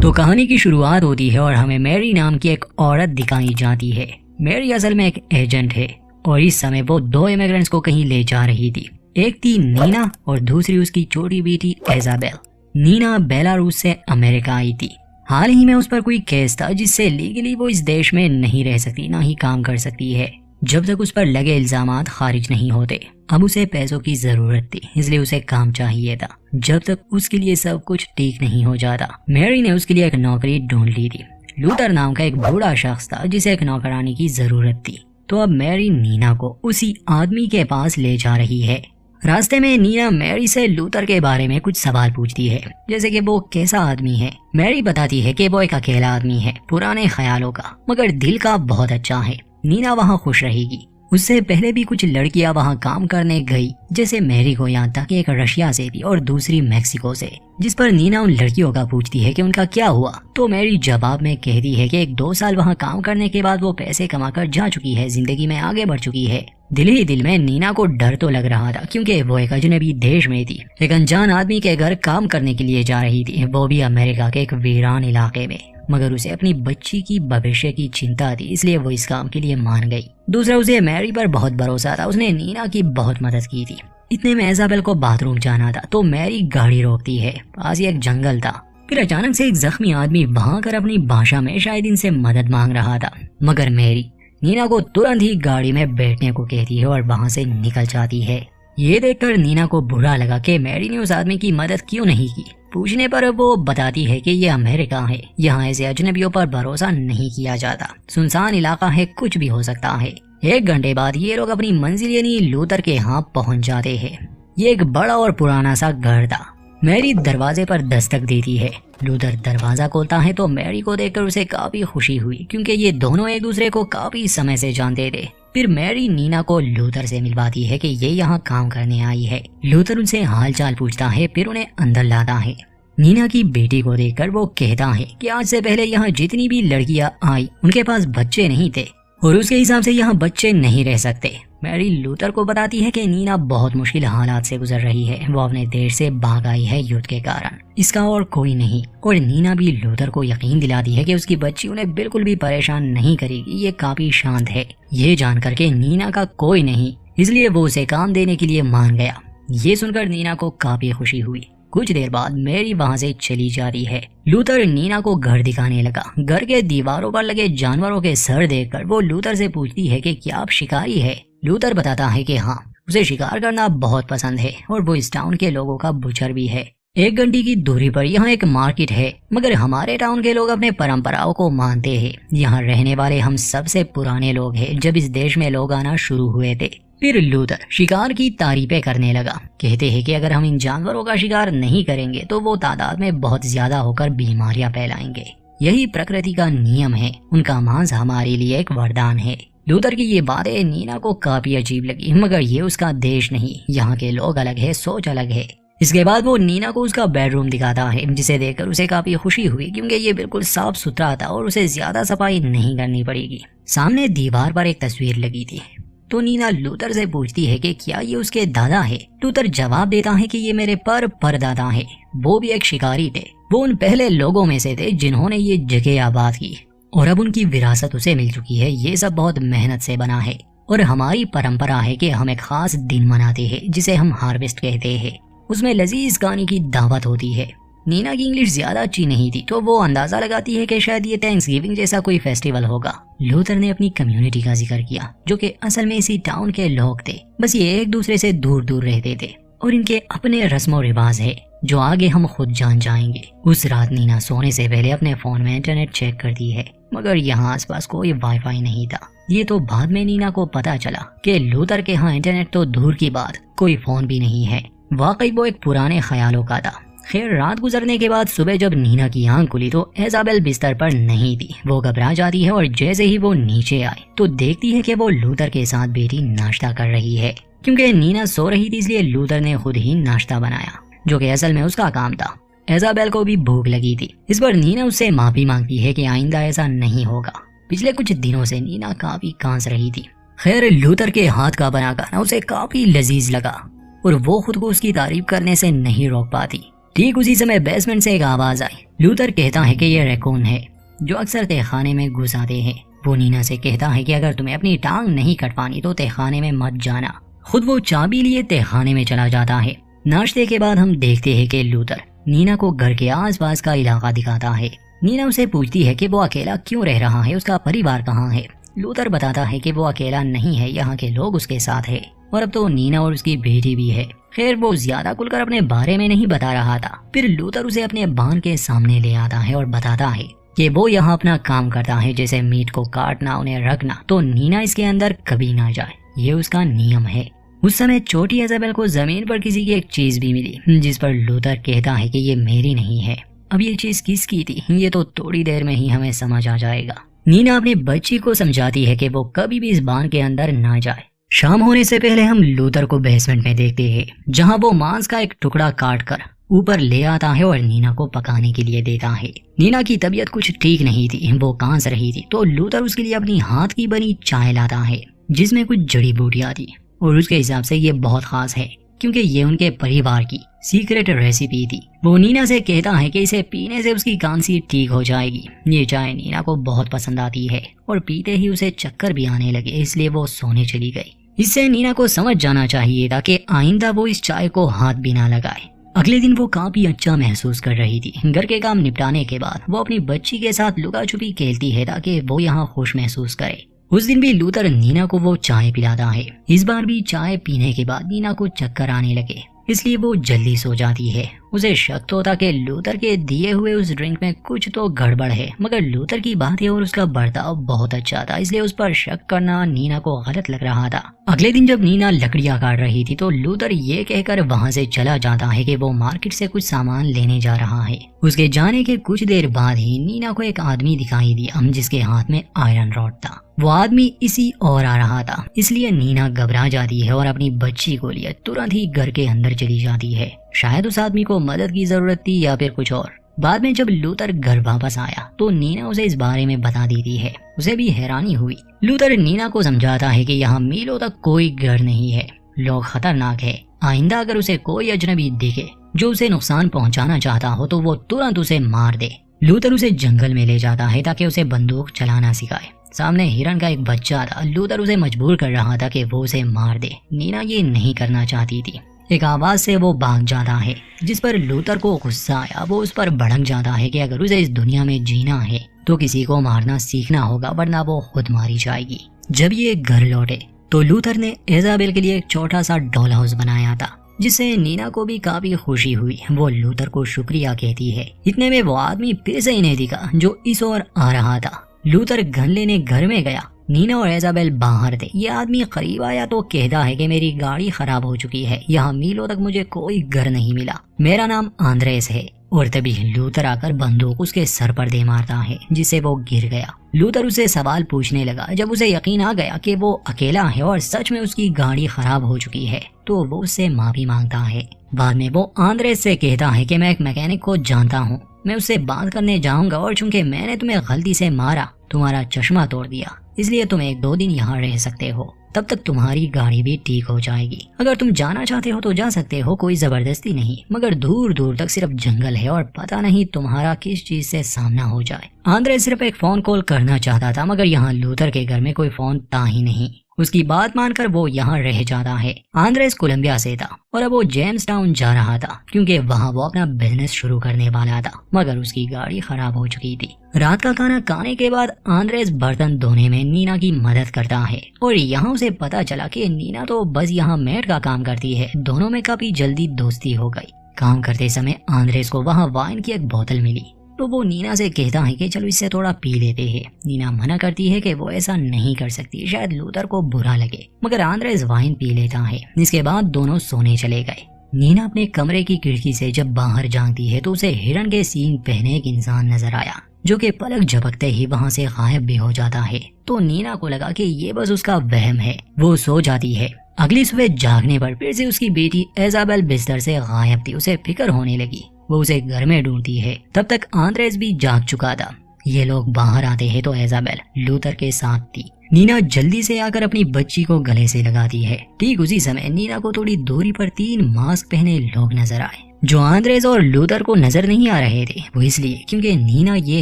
तो कहानी की शुरुआत होती है और हमें मैरी नाम की एक औरत दिखाई जाती है। मैरी असल में एक एजेंट है और इस समय वो दो इमिग्रेंट्स को कहीं ले जा रही थी। एक थी नीना और दूसरी उसकी छोटी बेटी इजाबेल। नीना बेलारूस से अमेरिका आई थी। हाल ही में उस पर कोई केस था जिससे लीगली वो इस देश में नहीं रह सकती, ना ही काम कर सकती है, जब तक उस पर लगे इल्जामात खारिज नहीं होते। अब उसे पैसों की जरूरत थी, इसलिए उसे काम चाहिए था जब तक उसके लिए सब कुछ ठीक नहीं हो जाता। मैरी ने उसके लिए एक नौकरी ढूंढ ली थी। लूथर नाम का एक बूढ़ा शख्स था जिसे एक नौकरानी की जरूरत थी। तो अब मैरी नीना को उसी आदमी के पास ले जा रही है। रास्ते में नीना मैरी से लूथर के बारे में कुछ सवाल पूछती है, जैसे कि वो कैसा आदमी है। मैरी बताती है कि वो एक अकेला आदमी है, पुराने ख्यालों का, मगर दिल का बहुत अच्छा है। नीना वहाँ खुश रहेगी। उससे पहले भी कुछ लड़कियां वहाँ काम करने गई, जैसे मैरी को यहाँ तक एक रशिया से थी और दूसरी मैक्सिको से, जिस पर नीना उन लड़कियों का पूछती है कि उनका क्या हुआ। तो मैरी जवाब में कहती है कि 1-2 साल वहाँ काम करने के बाद वो पैसे कमाकर जा चुकी है, जिंदगी में आगे बढ़ चुकी है। दिल ही दिल में नीना को डर तो लग रहा था, क्योंकि वो एक अजनबी देश में थी, एक अनजान आदमी के घर काम करने के लिए जा रही थी, वो भी अमेरिका के एक वीरान इलाके में। मगर उसे अपनी बच्ची की भविष्य की चिंता थी, इसलिए वो इस काम के लिए मान गई। दूसरा, उसे मैरी पर बहुत भरोसा था, उसने नीना की बहुत मदद की थी। इतने में इजाबेल को बाथरूम जाना था, तो मैरी गाड़ी रोकती है। पास ही एक जंगल था। फिर अचानक से एक जख्मी आदमी वहां कर अपनी भाषा में शायद इनसे मदद मांग रहा था, मगर मैरी नीना को तुरंत ही गाड़ी में बैठने को कहती है और वहां से निकल जाती है। ये देखकर नीना को बुरा लगा कि मैरी ने उस आदमी की मदद क्यों नहीं की। पूछने पर वो बताती है कि ये अमेरिका है, यहाँ ऐसे अजनबियों पर भरोसा नहीं किया जाता, सुनसान इलाका है, कुछ भी हो सकता है। 1 घंटे बाद ये लोग अपनी मंजिल यानी लूथर के यहाँ पहुँच जाते हैं। ये एक बड़ा और पुराना सा घर था। मैरी दरवाजे पर दस्तक देती है। लूथर दरवाजा खोलता है तो मैरी को देखकर उसे काफी खुशी हुई, क्योंकि ये दोनों एक दूसरे को काफी समय से जानते थे। फिर मैरी नीना को लूथर से मिलवाती है कि ये यहाँ काम करने आई है। लूथर उनसे हालचाल पूछता है, फिर उन्हें अंदर लाता है। नीना की बेटी को देखकर वो कहता है कि आज से पहले यहाँ जितनी भी लड़कियां आई उनके पास बच्चे नहीं थे और उसके हिसाब से यहाँ बच्चे नहीं रह सकते। मैरी लूथर को बताती है कि नीना बहुत मुश्किल हालात से गुजर रही है, वो अपने देश से भाग आई है युद्ध के कारण, इसका और कोई नहीं। और नीना भी लूथर को यकीन दिलाती है कि उसकी बच्ची उन्हें बिल्कुल भी परेशान नहीं करेगी, ये काफी शांत है। ये जानकर के नीना का कोई नहीं, इसलिए वो उसे काम देने के लिए मान गया। ये सुनकर नीना को काफी खुशी हुई। कुछ देर बाद मैरी वहाँ से चली जाती है। लूथर नीना को घर दिखाने लगा। घर के दीवारों पर लगे जानवरों के सर देखकर वो लूथर से पूछती है कि क्या आप शिकारी है। लूथर बताता है कि हाँ, उसे शिकार करना बहुत पसंद है और वो इस टाउन के लोगों का बुचर भी है। 1 घंटे की दूरी पर यहाँ एक मार्केट है, मगर हमारे टाउन के लोग अपने परंपराओं को मानते हैं। यहाँ रहने वाले हम सबसे पुराने लोग हैं, जब इस देश में लोग आना शुरू हुए थे। फिर लूथर शिकार की तारीफें करने लगा। कहते हैं कि अगर हम इन जानवरों का शिकार नहीं करेंगे तो वो तादाद में बहुत ज्यादा होकर बीमारियां फैलाएंगे। यही प्रकृति का नियम है, उनका मांस हमारे लिए एक वरदान है। लूथर की ये बातें नीना को काफी अजीब लगी, मगर ये उसका देश नहीं, यहाँ के लोग अलग है, सोच अलग है। इसके बाद वो नीना को उसका बेडरूम दिखाता है, जिसे देखकर उसे काफी खुशी हुई, क्योंकि ये बिल्कुल साफ सुथरा था और उसे ज्यादा सफाई नहीं करनी पड़ेगी। सामने दीवार पर एक तस्वीर लगी थी। तो नीना लूथर से पूछती है कि क्या ये उसके दादा है। लूथर जवाब देता है कि ये मेरे परदादा है, वो भी एक शिकारी थे। वो उन पहले लोगों में से थे जिन्होंने ये जगह आबाद की और अब उनकी विरासत उसे मिल चुकी है। ये सब बहुत मेहनत से बना है और हमारी परंपरा है कि हम एक खास दिन मनाते हैं जिसे हम हार्वेस्ट कहते हैं। उसमें लजीज खाने की दावत होती है। नीना की इंग्लिश ज्यादा अच्छी नहीं थी, तो वो अंदाजा लगाती है कि शायद ये थैंक्सगिविंग जैसा कोई फेस्टिवल होगा। लूथर ने अपनी कम्युनिटी का जिक्र किया, जो कि असल में इसी टाउन के लोग थे, बस ये एक दूसरे से दूर दूर रहते थे और इनके अपने रस्म और रिवाज है जो आगे हम खुद जान जाएंगे। उस रात नीना सोने से पहले अपने फोन में इंटरनेट चेक करती है, मगर यहाँ आसपास कोई वाईफाई नहीं था। ये तो बाद में नीना को पता चला कि लूथर के यहाँ इंटरनेट तो दूर की बात, कोई फोन भी नहीं है। वाकई वो एक पुराने ख्यालों का था। खैर, रात गुजरने के बाद सुबह जब नीना की आंख खुली तो इजाबेल बिस्तर पर नहीं थी। वो घबरा जाती है और जैसे ही वो नीचे आई तो देखती है कि वो लूथर के साथ बेटी नाश्ता कर रही है। क्योंकि नीना सो रही थी, इसलिए लूथर ने खुद ही नाश्ता बनाया, जो कि असल में उसका काम था। इजाबेल को भी भूख लगी थी। इस पर नीना उससे माफी मांगती है कि आइंदा ऐसा नहीं होगा। पिछले कुछ दिनों से नीना काफी कांस रही थी। खैर, लूथर के हाथ का बना खाना उसे काफी लजीज लगा और वो खुद को उसकी तारीफ करने से नहीं रोक पाती। ठीक उसी समय बेसमेंट से एक आवाज आई। लूथर कहता है कि ये रैकून है जो अक्सर तहखाने में घुस आते हैं। वो नीना से कहता है कि अगर तुम्हें अपनी टांग नहीं कटवानी तो तहखाने में मत जाना। खुद वो चाबी लिए तहखाने में चला जाता है। नाश्ते के बाद हम देखते हैं कि लूथर नीना को घर के आसपास का इलाका दिखाता है। नीना उसे पूछती है कि वो अकेला क्यों रह रहा है, उसका परिवार कहाँ है। लूथर बताता है कि वो अकेला नहीं है, यहाँ के लोग उसके साथ है और अब तो नीना और उसकी बेटी भी है। खैर वो ज्यादा खुलकर अपने बारे में नहीं बता रहा था। फिर लूथर उसे अपने बान के सामने ले आता है और बताता है कि वो यहाँ अपना काम करता है, जैसे मीट को काटना, उन्हें रखना, तो नीना इसके अंदर कभी ना जाए, ये उसका नियम है। उस समय छोटी इज़ाबेल को जमीन पर किसी की एक चीज भी मिली, जिस पर लूथर कहता है कि ये मेरी नहीं है। अब ये चीज किसकी थी ये तो थोड़ी देर में ही हमें समझ आ जाएगा। नीना अपनी बच्ची को समझाती है कि वो कभी भी इस बान के अंदर ना जाए। शाम होने से पहले हम लूथर को बेसमेंट में देखते हैं, जहां वो मांस का एक टुकड़ा काट कर ऊपर ले आता है और नीना को पकाने के लिए देता है। नीना की तबीयत कुछ ठीक नहीं थी, वो कांस रही थी, तो लूथर उसके लिए अपनी हाथ की बनी चाय लाता है जिसमें कुछ जड़ी बूटियां थी और उसके हिसाब से ये बहुत खास है क्योंकि ये उनके परिवार की सीक्रेट रेसिपी थी। वो नीना से कहता है कि इसे पीने से उसकी खांसी ठीक हो जाएगी। ये चाय नीना को बहुत पसंद आती है और पीते ही उसे चक्कर भी आने लगे, इसलिए वो सोने चली गई। इससे नीना को समझ जाना चाहिए था कि आइंदा वो इस चाय को हाथ भी ना लगाए। अगले दिन वो काफी अच्छा महसूस कर रही थी। घर के काम निपटाने के बाद वो अपनी बच्ची के साथ लुका छुपी खेलती है ताकि वो यहाँ खुश महसूस करे। उस दिन भी लूथर नीना को वो चाय पिलाता है। इस बार भी चाय पीने के बाद नीना को चक्कर आने लगे, इसलिए वो जल्दी सो जाती है। उसे शक तो था कि लूथर के दिए हुए उस ड्रिंक में कुछ तो गड़बड़ है, मगर लूथर की बातें और उसका बर्ताव बहुत अच्छा था, इसलिए उस पर शक करना नीना को गलत लग रहा था। अगले दिन जब नीना लकड़ियां काट रही थी तो लूथर ये कहकर वहां से चला जाता है कि वो मार्केट से कुछ सामान लेने जा रहा है। उसके जाने के कुछ देर बाद ही नीना को एक आदमी दिखाई दिया जिसके हाथ में आयरन रॉड था। वो आदमी इसी और आ रहा था, इसलिए नीना घबरा जाती है और अपनी बच्ची को लिए तुरंत ही घर के अंदर चली जाती है। शायद उस आदमी को मदद की जरूरत थी या फिर कुछ और। बाद में जब लूथर घर वापस आया तो नीना उसे इस बारे में बता देती है। उसे भी हैरानी हुई। लूथर नीना को समझाता है कि यहाँ मीलों तक कोई घर नहीं है, लोग खतरनाक है। आइंदा अगर उसे कोई अजनबी दिखे जो उसे नुकसान पहुंचाना चाहता हो तो वो तुरंत उसे मार दे। लूथर उसे जंगल में ले जाता है ताकि उसे बंदूक चलाना सिखाए। सामने हिरन का एक बच्चा था। लूथर उसे मजबूर कर रहा था कि वो उसे मार दे। नीना ये नहीं करना चाहती थी। एक आवाज से वो भाग जाता है, जिस पर लूथर को गुस्सा आया। वो उस पर भड़क जाता है कि अगर उसे इस दुनिया में जीना है तो किसी को मारना सीखना होगा, वरना वो खुद मारी जाएगी। जब ये घर लौटे तो लूथर ने इज़ाबेल के लिए एक छोटा सा डॉल हाउस बनाया था, जिससे नीना को भी काफी खुशी हुई। वो लूथर को शुक्रिया कहती है। इतने में वो आदमी फिर से इन्हें दिखा जो इस ओर आ रहा था। लूथर गन लेने घर में गया। नीना और इज़ाबेल बाहर थे। ये आदमी करीब आया तो कहता है कि मेरी गाड़ी खराब हो चुकी है, यहाँ मीलों तक मुझे कोई घर नहीं मिला, मेरा नाम आंद्रेस है। और तभी लूथर आकर बंदूक उसके सर पर दे मारता है, जिससे वो गिर गया। लूथर उसे सवाल पूछने लगा। जब उसे यकीन आ गया कि वो अकेला है और सच में उसकी गाड़ी खराब हो चुकी है तो वो उससे माफी मांगता है। बाद में वो आंद्रेस से कहता है कि मैं एक मैकेनिक को जानता हूँ, मैं उससे बात करने जाऊंगा और चूंकि मैंने तुम्हें गलती से मारा, तुम्हारा चश्मा तोड़ दिया, इसलिए तुम 1-2 दिन यहाँ रह सकते हो, तब तक तुम्हारी गाड़ी भी ठीक हो जाएगी। अगर तुम जाना चाहते हो तो जा सकते हो, कोई जबरदस्ती नहीं, मगर दूर दूर तक सिर्फ जंगल है और पता नहीं तुम्हारा किस चीज से सामना हो जाए। आंद्रे सिर्फ एक फोन कॉल करना चाहता था, मगर यहाँ लूथर के घर में कोई फोन था ही नहीं। उसकी बात मानकर वो यहाँ रह जाता है। आंद्रेस कोलंबिया से था और अब वो जेम्स टाउन जा रहा था क्योंकि वहाँ वो अपना बिजनेस शुरू करने वाला था, मगर उसकी गाड़ी खराब हो चुकी थी। रात का खाना खाने के बाद आंद्रेस बर्तन धोने में नीना की मदद करता है और यहाँ उसे पता चला कि नीना तो बस यहाँ मेड का काम करती है। दोनों में काफी जल्दी दोस्ती हो गई। काम करते समय आंद्रेस को वहाँ वाइन की एक बोतल मिली तो वो नीना से कहता है कि चलो इससे थोड़ा पी लेते हैं। नीना मना करती है कि वो ऐसा नहीं कर सकती, शायद लूथर को बुरा लगे, मगर आंद्रेस वाइन पी लेता है। इसके बाद दोनों सोने चले गए। नीना अपने कमरे की खिड़की से जब बाहर झांकती है तो उसे हिरन के सींग पहने एक इंसान नजर आया, जो कि पलक झपकते ही वहाँ से गायब भी हो जाता है। तो नीना को लगा कि ये बस उसका वहम है। वो सो जाती है। अगली सुबह जागने पर फिर से उसकी बेटी इज़ाबेल बिस्तर से गायब थी। उसे फिक्र होने लगी। वो उसे घर में ढूंढती है। तब तक आंद्रेस भी जाग चुका था। ये लोग बाहर आते हैं तो इज़ाबेल लूथर के साथ थी। नीना जल्दी से आकर अपनी बच्ची को गले से लगाती है। ठीक उसी समय नीना को थोड़ी दूरी पर 3 मास्क पहने लोग नजर आए। जो आंद्रेस और लूथर को नजर नहीं आ रहे थे वो इसलिए क्योंकि नीना ये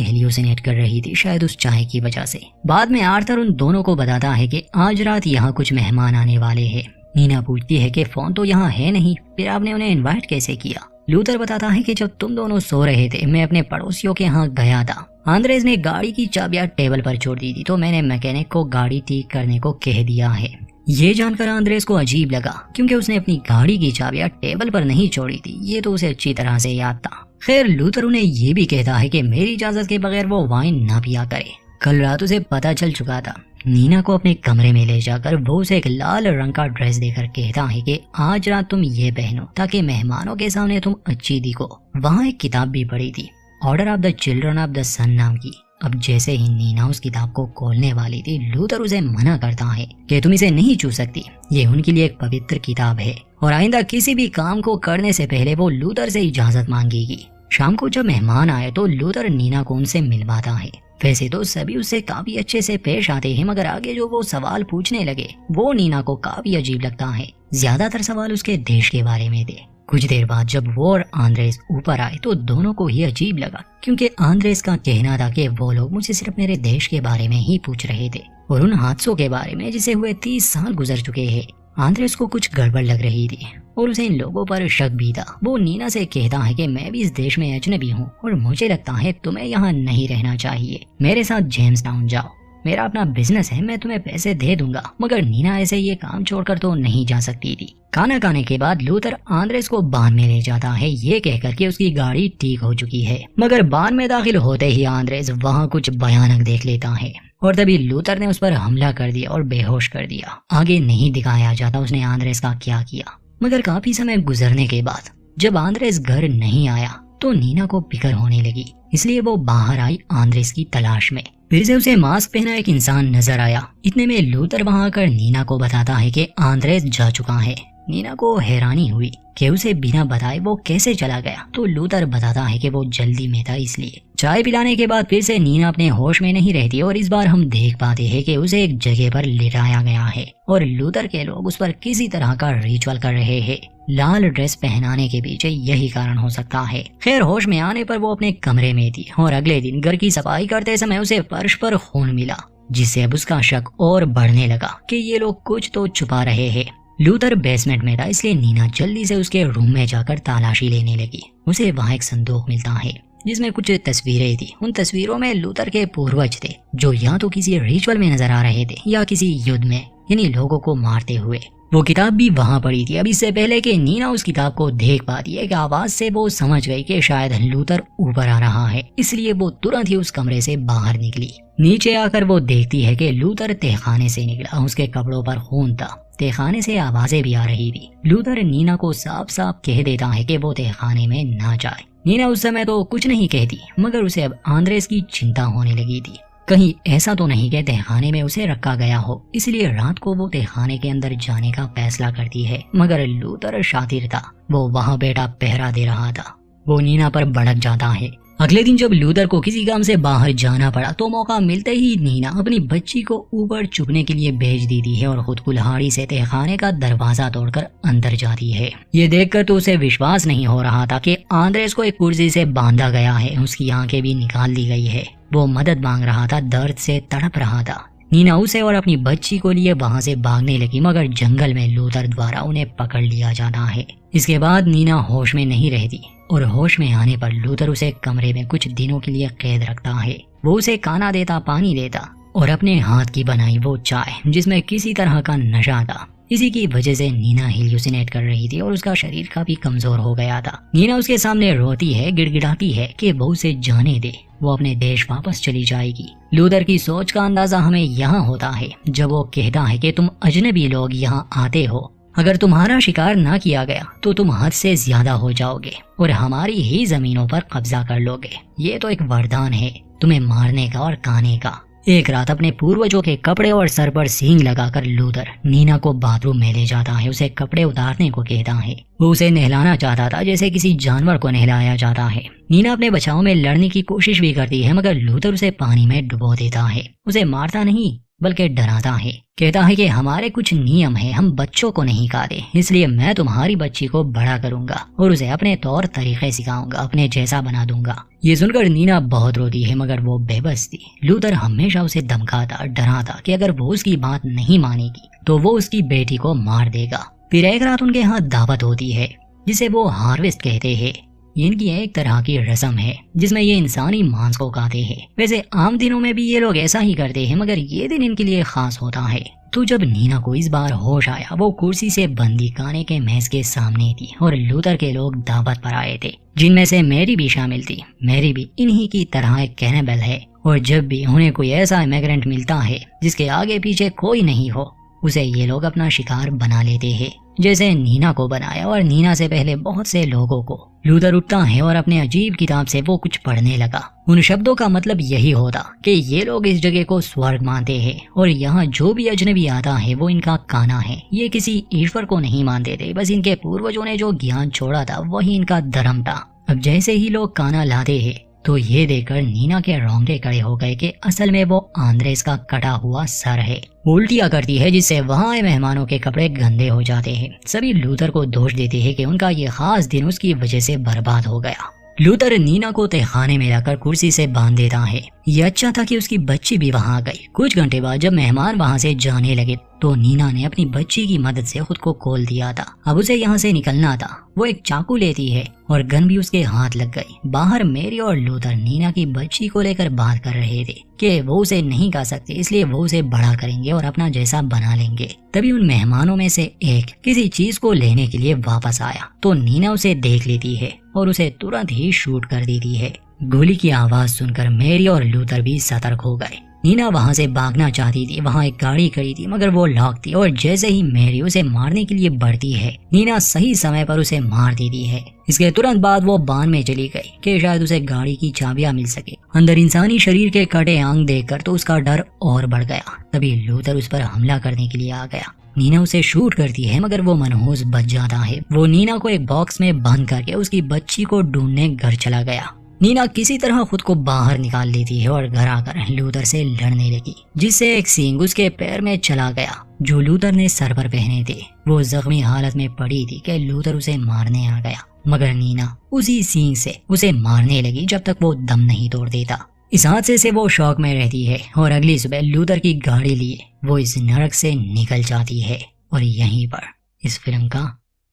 हेल्यूसिनेट कर रही थी, शायद उस चाय की वजह से। बाद में आर्थर उन दोनों को बताता है कि आज रात यहाँ कुछ मेहमान आने वाले हैं। नीना पूछती है कि फोन तो यहाँ है नहीं, फिर आपने उन्हें इनवाइट कैसे किया। लूथर बताता है कि जब तुम दोनों सो रहे थे मैं अपने पड़ोसियों के यहाँ गया था। आंद्रेस ने गाड़ी की चाबियां टेबल पर छोड़ दी थी तो मैंने मैकेनिक को गाड़ी ठीक करने को कह दिया है। ये जानकर आंद्रेस को अजीब लगा क्योंकि उसने अपनी गाड़ी की चाबियां टेबल पर नहीं छोड़ी थी, ये तो उसे अच्छी तरह से याद था। खैर लूथर उन्हें ये भी कहता है कि मेरी इजाजत के बगैर वो वाइन ना पिया करे। कल रात उसे पता चल चुका था। नीना को अपने कमरे में ले जाकर वो उसे एक लाल रंग का ड्रेस देकर कहता है कि आज रात तुम ये पहनो ताकि मेहमानों के सामने तुम अच्छी दिखो। वहाँ एक किताब भी पड़ी थी, Order of the Children of the Sun नाम की। अब जैसे ही नीना उस किताब को खोलने वाली थी लूथर उसे मना करता है कि तुम इसे नहीं छू सकती, ये उनके लिए एक पवित्र किताब है और आइंदा किसी भी काम को करने से पहले वो लूथर से इजाजत मांगेगी। शाम को जब मेहमान आए तो लूथर नीना को उनसे मिलवाता है। वैसे तो सभी उससे काफी अच्छे से पेश आते हैं, मगर आगे जो वो सवाल पूछने लगे वो नीना को काफी अजीब लगता है। ज्यादातर सवाल उसके देश के बारे में थे। कुछ देर बाद जब वो और आंद्रेस ऊपर आए तो दोनों को ही अजीब लगा क्योंकि आंद्रेस का कहना था कि वो लोग मुझसे सिर्फ मेरे देश के बारे में ही पूछ रहे थे और उन हादसों के बारे में जिसे हुए 30 साल गुजर चुके हैं। आंद्रेस को कुछ गड़बड़ लग रही थी और उसे इन लोगों पर शक भी था। वो नीना से कहता है कि मैं भी इस देश में अजनबी हूँ और मुझे लगता है तुम्हें यहाँ नहीं रहना चाहिए, मेरे साथ जेम्स टाउन जाओ, मेरा अपना बिजनेस है, मैं तुम्हें पैसे दे दूंगा। मगर नीना ऐसे ये काम छोड़कर तो नहीं जा सकती थी। खाना खाने के बाद लूथर आंद्रेस को बान में ले जाता है ये कहकर कि उसकी गाड़ी ठीक हो चुकी है। मगर बान में दाखिल होते ही आंद्रेस वहाँ कुछ भयानक देख लेता है और तभी लूथर ने उस पर हमला कर दिया और बेहोश कर दिया। आगे नहीं दिखाया जाता उसने आंद्रेस का क्या किया। मगर काफी समय गुजरने के बाद जब आंद्रेस घर नहीं आया तो नीना को फिक्र होने लगी, इसलिए वो बाहर आई आंद्रेस की तलाश में। फिर से उसे मास्क पहना एक इंसान नजर आया। इतने में लूथर वहां आकर नीना को बताता है कि आंद्रेस जा चुका है। नीना को हैरानी हुई कि उसे बिना बताए वो कैसे चला गया, तो लूथर बताता है कि वो जल्दी में था इसलिए। चाय पिलाने के बाद फिर से नीना अपने होश में नहीं रहती और इस बार हम देख पाते हैं कि उसे एक जगह पर लिटाया गया है और लूथर के लोग उस पर किसी तरह का रिचुअल कर रहे हैं। लाल ड्रेस पहनाने के पीछे यही कारण हो सकता है। खैर होश में आने पर वो अपने कमरे में थी और अगले दिन घर की सफाई करते समय उसे फर्श पर खून मिला, जिससे अब उसका शक और बढ़ने लगा कि ये लोग कुछ तो छुपा रहे हैं। लूथर बेसमेंट में था इसलिए नीना जल्दी से उसके रूम में जाकर तलाशी लेने लगी। उसे वहाँ एक संदूक मिलता है जिसमें कुछ तस्वीरें थी। उन तस्वीरों में लूथर के पूर्वज थे जो या तो किसी रिचुअल में नजर आ रहे थे या किसी युद्ध में, यानी लोगों को मारते हुए। वो किताब भी वहाँ पड़ी थी। अब इससे पहले कि नीना उस किताब को देख पाती है कि आवाज से वो समझ गई कि शायद लूथर ऊपर आ रहा है, इसलिए वो तुरंत ही उस कमरे से बाहर निकली। नीचे आकर वो देखती है कि लूथर तहखाने से निकला, उसके कपड़ों पर खून था, तहखाने से आवाजें भी आ रही थी। लूथर नीना को साफ साफ कह देता है कि वो तहखाने में ना जाए। नीना उस समय तो कुछ नहीं कहती, मगर उसे अब आंद्रेस की चिंता होने लगी थी। कहीं ऐसा तो नहीं कि तहखाने में उसे रखा गया हो, इसलिए रात को वो तहखाने के अंदर जाने का फैसला करती है। मगर लूथर शातिर था, वो वहाँ बैठा पहरा दे रहा था। वो नीना पर भड़क जाता है। अगले दिन जब लूथर को किसी काम से बाहर जाना पड़ा तो मौका मिलते ही नीना अपनी बच्ची को ऊपर छुपने के लिए भेज देती है और खुद कुल्हाड़ी से तहखाने का दरवाजा तोड़कर अंदर जाती है। ये देखकर तो उसे विश्वास नहीं हो रहा था कि आंद्रेस को एक कुर्सी से बांधा गया है, उसकी आंखें भी निकाल दी गई है। वो मदद मांग रहा था, दर्द से तड़प रहा था। नीना उसे और अपनी बच्ची को लिए वहाँ से भागने लगी, मगर जंगल में लूथर द्वारा उन्हें पकड़ लिया जाता है। इसके बाद नीना होश में नहीं रहती और होश में आने पर लूथर उसे कमरे में कुछ दिनों के लिए कैद रखता है। वो उसे खाना देता, पानी देता और अपने हाथ की बनाई वो चाय जिसमें किसी तरह का नशा था। इसी की वजह से नीना हेल्यूसिनेट कर रही थी और उसका शरीर काफी कमजोर हो गया था। नीना उसके सामने रोती है, गिड़गिड़ाती है कि वो उसे जाने दे, वो अपने देश वापस चली जाएगी। लूथर की सोच का अंदाजा हमें यहाँ होता है जब वो कहता है कि तुम अजनबी लोग यहाँ आते हो, अगर तुम्हारा शिकार ना किया गया तो तुम हद से ज्यादा हो जाओगे और हमारी ही जमीनों पर कब्जा कर लोगे। ये तो एक वरदान है तुम्हें मारने का और खाने का। एक रात अपने पूर्वजों के कपड़े और सर पर सींग लगाकर लूथर नीना को बाथरूम में ले जाता है। उसे कपड़े उतारने को कहता है। वो उसे नहलाना चाहता था जैसे किसी जानवर को नहलाया जाता है। नीना अपने बचाव में लड़ने की कोशिश भी करती है, मगर लूथर उसे पानी में डुबो देता है। उसे मारता नहीं बल्कि डराता है। कहता है कि हमारे कुछ नियम हैं, हम बच्चों को नहीं खाते, इसलिए मैं तुम्हारी बच्ची को बड़ा करूंगा और उसे अपने तौर तरीके सिखाऊंगा, अपने जैसा बना दूंगा। ये सुनकर नीना बहुत रोती है, मगर वो बेबस थी। लूथर हमेशा उसे धमकाता, डराता कि अगर वो उसकी बात नहीं मानेगी तो वो उसकी बेटी को मार देगा। फिर एक रात उनके यहाँ दावत होती है, जिसे वो हार्वेस्ट कहते हैं। इनकी एक तरह की रस्म है जिसमें ये इंसानी मांस को खाते हैं। वैसे आम दिनों में भी ये लोग ऐसा ही करते हैं, मगर ये दिन इनके लिए खास होता है। तो जब नीना को इस बार होश आया, वो कुर्सी से बंदी खाने के मेज के सामने थी और लूथर के लोग दावत पर आए थे, जिनमें से मैरी भी शामिल थी। मैरी भी इन्हीं की तरह एक कैनिबल है और जब भी उन्हें कोई ऐसा इमिग्रेंट मिलता है जिसके आगे पीछे कोई नहीं हो, उसे ये लोग अपना शिकार बना लेते हैं, जैसे नीना को बनाया और नीना से पहले बहुत से लोगों को। लूथर उठता है और अपने अजीब किताब से वो कुछ पढ़ने लगा। उन शब्दों का मतलब यही होता कि ये लोग इस जगह को स्वर्ग मानते हैं और यहाँ जो भी अजनबी आता है वो इनका काना है। ये किसी ईश्वर को नहीं मानते थे, बस इनके पूर्वजों ने जो ज्ञान छोड़ा था वही इनका धर्म था। अब जैसे ही लोग काना लाते हैं तो ये देखकर नीना के रोंगटे खड़े हो गए कि असल में वो आंद्रेस का कटा हुआ सर है। उल्टियां करती है, जिससे वहां आए मेहमानों के कपड़े गंदे हो जाते हैं। सभी लूथर को दोष देते हैं कि उनका ये खास दिन उसकी वजह से बर्बाद हो गया। लूथर नीना को तहखाने में लाकर कुर्सी से बांध देता है। ये अच्छा था कि उसकी बच्ची भी वहां आ गई। कुछ घंटे बाद जब मेहमान वहां से जाने लगे तो नीना ने अपनी बच्ची की मदद से खुद को खोल दिया था। अब उसे यहाँ से निकलना था। वो एक चाकू लेती है और गन भी उसके हाथ लग गई। बाहर मेरी और लूथर नीना की बच्ची को लेकर बात कर रहे थे कि वो उसे नहीं खा सकते, इसलिए वो उसे बड़ा करेंगे और अपना जैसा बना लेंगे। तभी उन मेहमानों में से एक किसी चीज को लेने के लिए वापस आया तो नीना उसे देख लेती है और उसे तुरंत ही शूट कर देती है। गोली की आवाज सुनकर मेरी और लूथर भी सतर्क हो गए। नीना वहां से भागना चाहती थी। वहां एक गाड़ी खड़ी थी मगर वो लॉक थी और जैसे ही मेरी उसे मारने के लिए बढ़ती है, नीना सही समय पर उसे मार देती है। इसके तुरंत बाद वो बान में चली गई कि शायद उसे गाड़ी की चाबियां मिल सके। अंदर इंसानी शरीर के कटे अंग देखकर तो उसका डर और बढ़ गया। तभी लूथर उस पर हमला करने के लिए आ गया। नीना उसे शूट करती है मगर वो मनहूस बच जाता है। वो नीना को एक बॉक्स में बंद करके उसकी बच्ची को ढूंढने घर चला गया। नीना किसी तरह खुद को बाहर निकाल लेती है और घर आकर लूथर से लड़ने लगी, जिससे एक सींग उसके पैर में चला गया जो लूथर ने सर पर पहने थे। वो जख्मी हालत में पड़ी थी कि लूथर उसे मारने आ गया, मगर नीना उसी सींग से उसे मारने लगी जब तक वो दम नहीं तोड़ देता। इस हादसे से वो शौक में रहती है और अगली सुबह लूथर की गाड़ी लिए वो इस नरक से निकल जाती है। और यहीं पर इस फिल्म का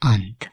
अंत।